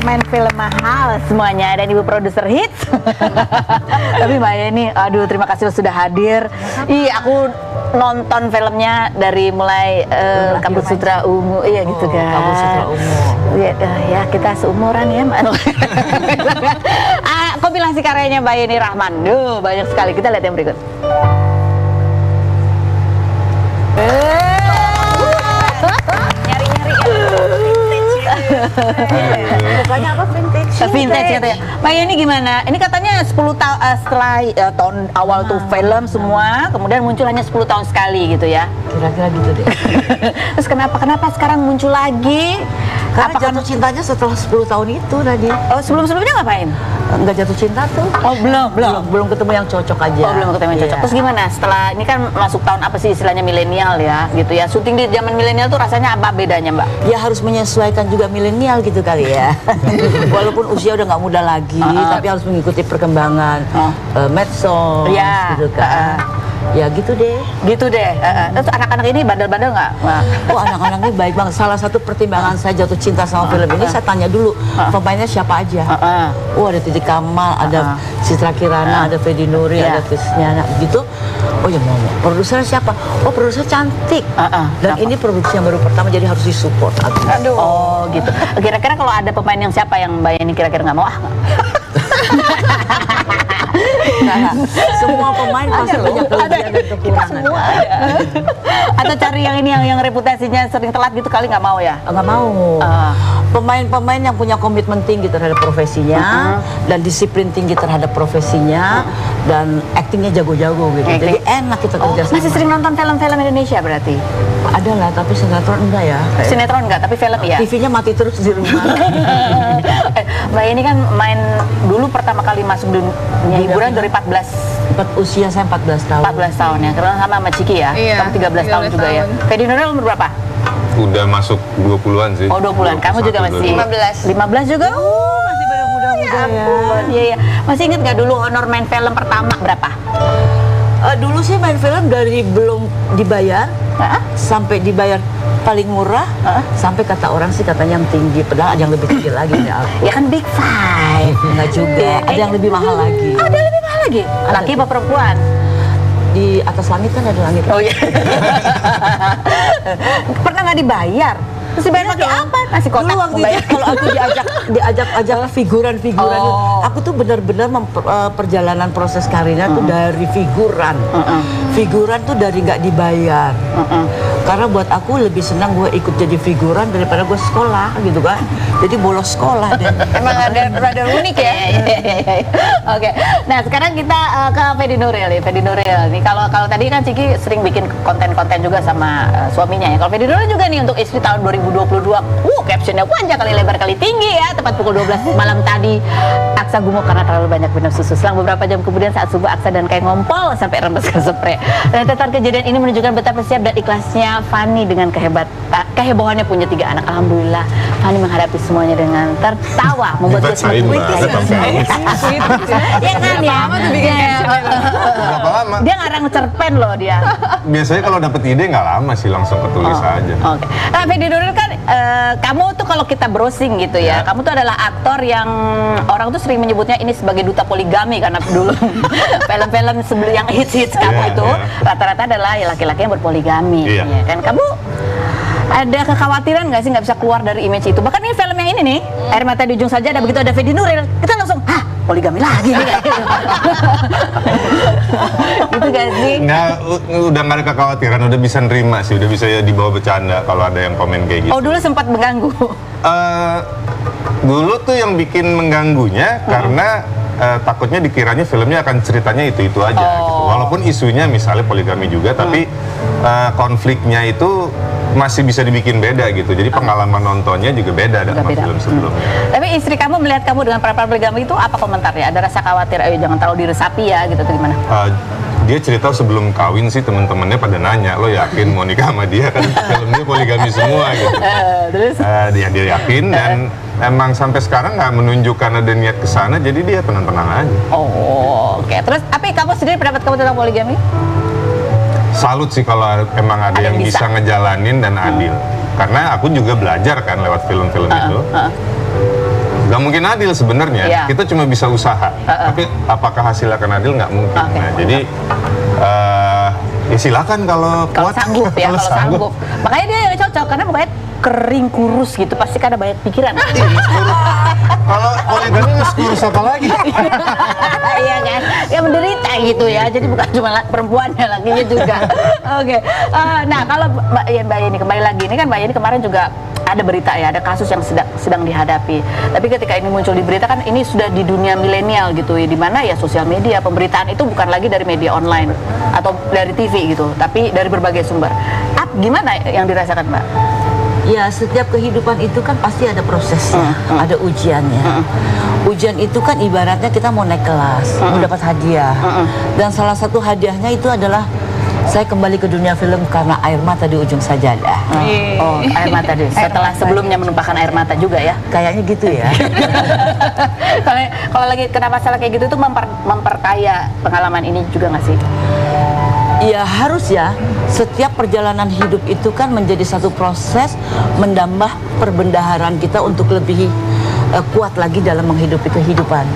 pemain film mahal semuanya dan ibu produser hits. Tapi Mbak Yeni, aduh terima kasih sudah hadir. Aku nonton filmnya dari mulai Kabut Sutra Ungu, iya gitu kan. Kabut Sutra Ungu. Ya kita seumuran ya Mbak. Kompilasi karyanya Mbak Yeni Rahman, banyak sekali. Kita lihat yang berikut. Bukannya apa vintage? Vintage gitu ya. Mbak Yeni gimana? Ini katanya 10 tahun setelah tahun awal tuh film semua, kemudian muncul hanya 10 tahun sekali gitu ya. Kira-kira gitu deh. Terus kenapa sekarang muncul lagi? Karena jatuh cintanya setelah 10 tahun itu tadi. Oh, sebelum-sebelumnya ngapain? Enggak jatuh cinta tuh. Oh, belum ketemu yang cocok aja. Oh, belum ketemu yang cocok. Terus gimana? Setelah ini kan masuk tahun apa sih istilahnya milenial ya, gitu ya. Syuting di zaman milenial tuh rasanya apa bedanya, Mbak? Ya harus menyesuaikan juga milenial gitu kali ya. Walaupun usia udah nggak muda lagi, tapi harus mengikuti perkembangan medsos gitu kan. Ya gitu deh. Terus anak-anak ini bandel-bandel nggak? Oh, anak-anaknya baik banget. Salah satu pertimbangan saya jatuh cinta sama film ini, saya tanya dulu pemainnya siapa aja. Oh, ada Titi Kamal, ada Citra Kirana, ada Fedi Nuri, ada Krisnana gitu. Oh ya mau. Produsernya siapa? Oh, produser cantik. Dan ini produksi yang baru pertama, jadi harus disupport. Aduh. Oh gitu. Kira-kira kalau ada pemain yang siapa yang Mbak Yeni kira-kira nggak mau? Semua pemain pasti punya kelebihan dan kekurangan. Atau cari yang ini yang reputasinya sering telat gitu kali nggak mau ya? Nggak mau. Pemain-pemain yang punya komitmen tinggi terhadap profesinya dan disiplin tinggi terhadap profesinya dan aktingnya jago-jago gitu. Jadi enak kita kerja sama. Masih sering nonton film-film Indonesia berarti? Ada lah, tapi sinetron enggak ya. Sinetron enggak, tapi film ya. TV-nya mati terus di rumah. Mbak ini kan main dulu pertama kali masuk dunia hiburan dari 14. Usia saya 14 tahun. 14 tahun ya, karena sama Ciki ya. Iya, kamu 13 tahun juga ya. Fedi Nuril umur berapa? Udah masuk 20-an sih. Oh 20-an, kamu juga masih 15. 15 juga? Masih pada muda-muda ya. Iya. Masih inget nggak dulu honor main film pertama berapa? Dulu sih main film dari belum dibayar sampai dibayar paling murah, sampai kata orang sih katanya yang tinggi, padahal ada yang lebih tinggi lagi dari aku. Ya kan Big Five. Enggak juga, ada yang lebih mahal lagi. Ada yang lebih mahal lagi? Laki apa perempuan? Di atas langit kan ada langit. Oh iya. Pernah nggak dibayar? Terus dibayar pakai apa? Nasi kotak? Dulu waktu itu kalau aku diajak figuran-figuran, aku tuh benar-benar perjalanan proses karirnya tuh dari figuran. Figuran tuh dari nggak dibayar. Karena buat aku lebih senang gue ikut jadi figuran daripada gue sekolah gitu kan. Jadi bolos sekolah deh. Emang ada unik ya. Oke. Nah sekarang kita ke Fedi Nuril nih. Fedi Nuril nih kalau tadi kan Ciki sering bikin konten-konten juga sama suaminya ya. Kalau Fedi Nuril juga nih untuk istri tahun 2022. Captionnya panjang kali lebar kali tinggi ya. Tepat pukul 12 malam tadi. Aksa gumuk karena terlalu banyak minum susu. Selang beberapa jam kemudian saat subuh Aksa dan kain ngompol sampai rembes ke spray. Rentetan kejadian ini menunjukkan betapa siap dan ikhlasnya Fani dengan kehebohannya punya 3 anak. Alhamdulillah Fani menghadapi semuanya dengan tertawa, membuat gue semakin ya kan ya. Berapa lama? Dia ngarang cerpen loh dia. Biasanya kalau dapet ide nggak lama sih, langsung ketulis aja. Oke. Nah Fedi Nuril kan kamu tuh kalau kita browsing gitu ya, kamu tuh adalah aktor yang orang tuh sering menyebutnya ini sebagai duta poligami karena dulu film-film sebelum yang hits kamu itu rata-rata adalah laki-laki yang berpoligami. Ya kan kamu ada kekhawatiran nggak sih nggak bisa keluar dari image itu? Bahkan ini film yang ini nih, Air Mata di Ujung Saja, ada begitu ada Fedi Nuril, kita langsung poligami lagi nih kayak gitu. Gitu gak sih? Nggak, udah nggak ada kekhawatiran, udah bisa nerima sih, udah bisa ya dibawa bercanda kalau ada yang komen kayak gitu. Oh dulu sempat mengganggu? Dulu tuh yang bikin mengganggunya karena takutnya dikiranya filmnya akan ceritanya itu aja gitu. Walaupun isunya misalnya poligami juga, tapi konfliknya itu masih bisa dibikin beda gitu. Jadi pengalaman nontonnya juga beda sama film sebelumnya. Tapi istri kamu melihat kamu dengan peran poligami itu apa komentarnya? Ada rasa khawatir, ayo jangan terlalu diresapi ya gitu atau gimana? Dia cerita sebelum kawin sih teman-temannya pada nanya, lo yakin mau nikah sama dia kan filmnya poligami semua gitu. Terus? Dia yakin dan emang sampai sekarang nggak menunjukkan ada niat ke sana, jadi dia tenang-tenang aja. Oh, oke. Terus, tapi kamu sendiri pendapat kamu tentang poligami? Salut sih kalau emang ada yang bisa ngejalanin dan adil. Karena aku juga belajar kan lewat film-film itu. nggak mungkin adil sebenarnya. Iya. Kita cuma bisa usaha. Tapi apakah hasil akan adil, nggak mungkin. Oke. Nah, jadi ya silakan kalau Kalau kuat. sanggup ya, kalau sanggup. Makanya dia yang cocok karena mukanya kering kurus gitu, pasti kan ada banyak pikiran. Kalau poligami kurus apa lagi? Iya kan, ya menderita gitu ya. Jadi bukan cuma perempuannya, lakinya juga. Oke. Nah kalau Mbak Yeni kembali lagi, ini kan Mbak Yeni kemarin juga ada berita ya, ada kasus yang sedang dihadapi. Tapi ketika ini muncul di berita kan ini sudah di dunia milenial gitu ya, di mana ya sosial media, pemberitaan itu bukan lagi dari media online atau dari TV gitu, tapi dari berbagai sumber. Gimana yang dirasakan Mbak? Ya, setiap kehidupan itu kan pasti ada prosesnya, ada ujiannya. Ujian itu kan ibaratnya kita mau naik kelas, mau dapat hadiah. Dan salah satu hadiahnya itu adalah saya kembali ke dunia film karena air mata di ujung sajadah. Oh, air mata deh. Setelah sebelumnya menumpahkan air mata juga ya. Kayaknya gitu ya. Kalau lagi kena masalah kayak gitu tuh memperkaya pengalaman ini juga nggak sih? Ya harus ya. Setiap perjalanan hidup itu kan menjadi satu proses menambah perbendaharaan kita untuk lebih kuat lagi dalam menghidupi kehidupan.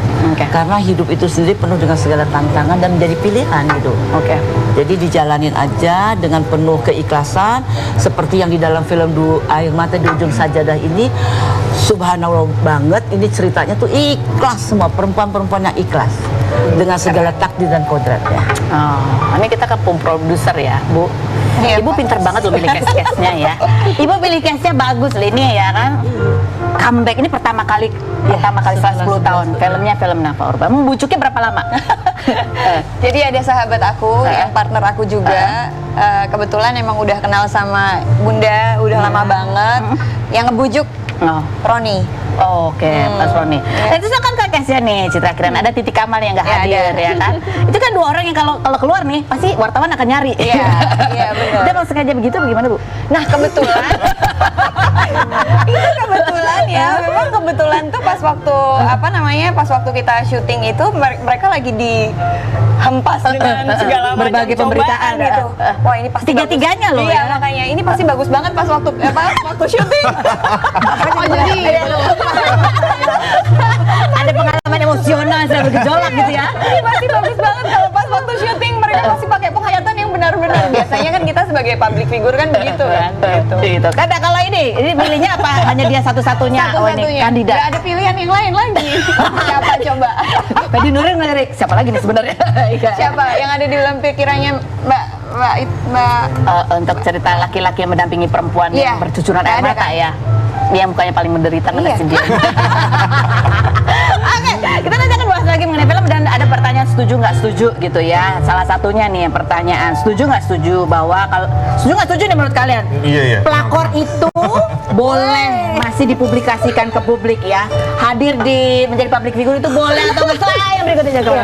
Karena hidup itu sendiri penuh dengan segala tantangan dan menjadi pilihan gitu. Jadi dijalanin aja dengan penuh keikhlasan seperti yang di dalam film Air Mata di Ujung Sajadah ini. Subhanallah banget, ini ceritanya tuh ikhlas semua, perempuan-perempuan yang ikhlas dengan segala takdir dan kodratnya. Ini kita ke produser ya, Bu. Ibu pinter banget loh pilih cast-castnya ya. Ibu pilih castnya bagus loh ini ya kan. Comeback ini pertama kali setelah 10 tahun. Filmnya film Nafa Urba. Membujuknya berapa lama? Jadi ada sahabat aku yang partner aku juga. Kebetulan emang udah kenal sama Bunda, udah lama banget. Yang ngebujuk Roni. Oke, Mas Roni. Itu kan kakaknya nih, Citra Kirana, ada Titi Kamal yang nggak hadir ya kan. Itu kan dua orang yang kalau keluar nih pasti wartawan akan nyari. Iya betul. Dia kalau sengaja begitu bagaimana Bu? Nah kebetulan itu kebetulan ya, memang kebetulan tuh pas waktu pas waktu kita syuting itu mereka lagi dihempas dengan segala macam berbagai pemberitaan gitu. Wah ini pasti tiga-tiganya loh Iya ya. makanya ini pasti bagus banget pas waktu syuting. Ada pengalaman emosional saya bergejolak gitu ya. Ini pasti bagus banget kalau pas waktu syuting mereka pasti pakai penghayatan yang benar-benar. Biasanya kan kita sebagai public figure kan begitu kan. Gitu. Karena kalau ini pilihnya apa? Hanya dia satu-satunya kandidat. Gak ada pilihan yang lain lagi. Siapa coba? Fedi Nuril ngelirik siapa lagi nih sebenarnya? Siapa yang ada di dalam pikirannya Mbak? Untuk cerita laki-laki yang mendampingi perempuan yang bercucuran air mata kan? ya. Dia mukanya paling menderita pada sendiri. Oke, kita nanti akan bahas lagi mengenai film dan ada pertanyaan setuju nggak setuju gitu ya. Salah satunya nih pertanyaan setuju nggak setuju bahwa setuju nggak setuju nih menurut kalian? Iya. Pelakor itu boleh masih dipublikasikan ke publik ya. Hadir menjadi public figure itu boleh atau nggak? Yang berikutnya jaga.